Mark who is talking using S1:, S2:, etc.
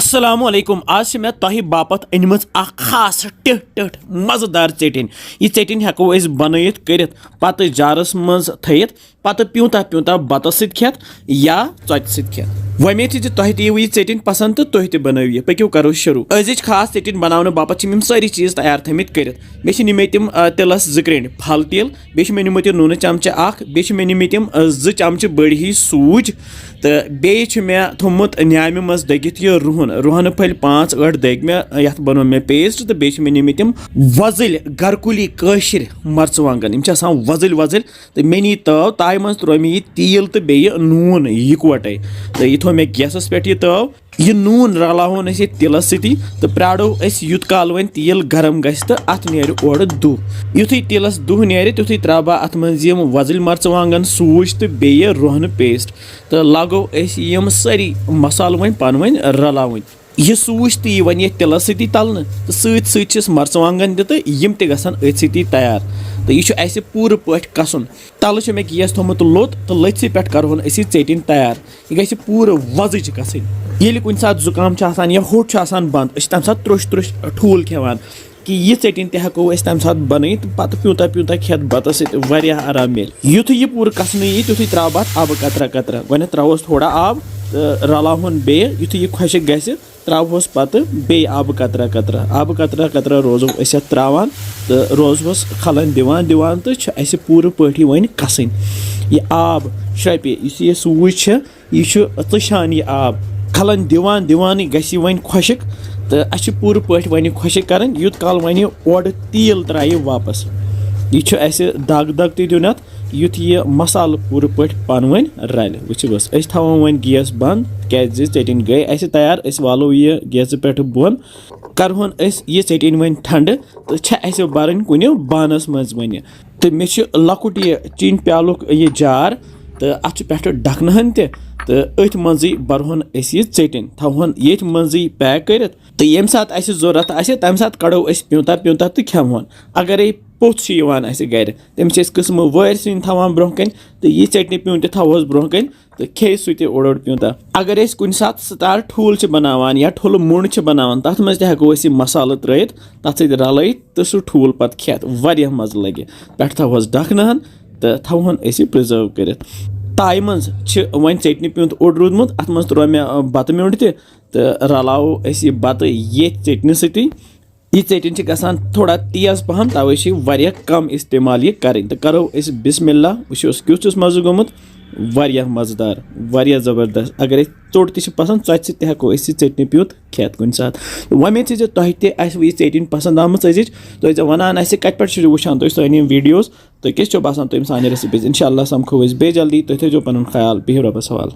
S1: अस्सलामुअलैकुम आज से मैं तोहि बापत अनमज खास टिठ मजेदार चटन यह चटन हेको अस बनयित करित पत जारस मज थयित पत प्यूंता बतस सत खेत या चट सत खेत वमेद तुह तयु यह चटन पसंद तो तुह बनव पक्यो करो शुरू अजिच खास चटन बनाने बापत सारी चीज तैयार थमित करित मे निमे तम तिलस 2 ग्रेंड फल तिल बे मे निमुत नून चमचे अख बे मे निमे तम 2 चमचे बड़ ही सूज तो बे मे थोमुत न्यामि मज दगित यह रुहन फल 5-8 दग मे यथ बनो मे पेस्ट तो बे मे निमे तम वजल गरकुली कशिर मर्चवांगन यम वजल तो मे नी तव ताय मज त्रो मे तेल तो बे नून इकवटे तो यह थो मे गैसस पे यह तव यह नून रलावन अस तिलस सती तो प्राड़ो अस युत काल वन तेल गरम गस तो अत नेर ओर दुह युथु तिलस दुह नेर तुथु त्रबा अत मज यम वजल मर्चवांगन सूज तो बे रुहन पेस्ट तो लगो अस यम सारी मसाल वन पान वन रलावन यह सूज तो यह वन तिलस सती तलन तो सत मर्चवांगन तो यम ते गसन अथ सती तैयार तो यह पूरे पट कसन तल मे गैस थोमुत लोत तो लथि पे करोन अस चटन तैयार यह गई पूरे वजच गसन ये कुछ सात जुकाम या होट बंद तम सात त्रोश ठूल खेवान कि यह चटन तको तम सात बन पत प्यूंता खेत बतस आराम मिल युथ यह पूरे कसन यी तुथु त्राव अब कतरा गो त्रोस थोड़ा आब रलावन बे युथ यह खुशक गस त्रोस पत बे अब कतरा रोजो अस त्रावान तो रोजोस खलन दिवान तो अस पूरे पटी वन कसन यह आब शपे यह सूज यह तशान यह आब खलन दिवान गसी वन खुशक तो अस पूरे पट वन खुशक कर यूत काल वन ओर तेल त्राय वापस यह दग दिन युथ यह मसाल पूरे पट पान वन रल वस थवान वन गैस बंद क्या चटन गई अस तैयार वालो यह गैस पे बोन करहन यह चटन वन ठंड तो बरन कुन बानस मज वन तो मे लकुट यह चीन प्यालुक यह जार तो अत पे ढकन तो अथ मजी बरहन यह चटन थवन ये मजी पैक कर तो ये सात जरूरत तम सात कड़ो प्यूंता तो खेवन अगर पोथ गर तम कस्म वर सिन थवान ब्रोह कन तो यह चटनी प्यूंत थवोस ब्रोह कन तो खे सह ओड़ प्यूंता अगर कुछ सात स्टार ठूल बनावान या ठुल मुंड बनावान तथ मज हेको मसाल त्रयित तथ सत रलयित तो सह ठूल पत खेत वारिया मजा लगे पे थवोस ढकन तो थवहन प्रिजर्व कर ताय मज वन चटनी प्यूंत ओड़ रूदमुत अत मज त्रो मे बत म्यूंड तो रलावो अस बत ये चटनी सती यह चटन गसान थोड़ा तेज पहम तवे वारिया कम इस्तेमाल यह करें तो करो अस बिस्मिल्लाह वो क्युथ मज़ गोमुत वारिया मजेदार वारिया ज़बरदस्त अगर चोट तह पसंद चट सत हेको चटनी प्यूत खेत कुछ सात वमेद तुह तह चटन पसंद आमत अजिच तुम वनान कत पे वुचान तुम सान वीडियोस तो किस बसान तुम सान रेसिपीज इंशाल्लाह समखो बे जल्दी तुम थो पन ख्याल बिहु रबस हवाल।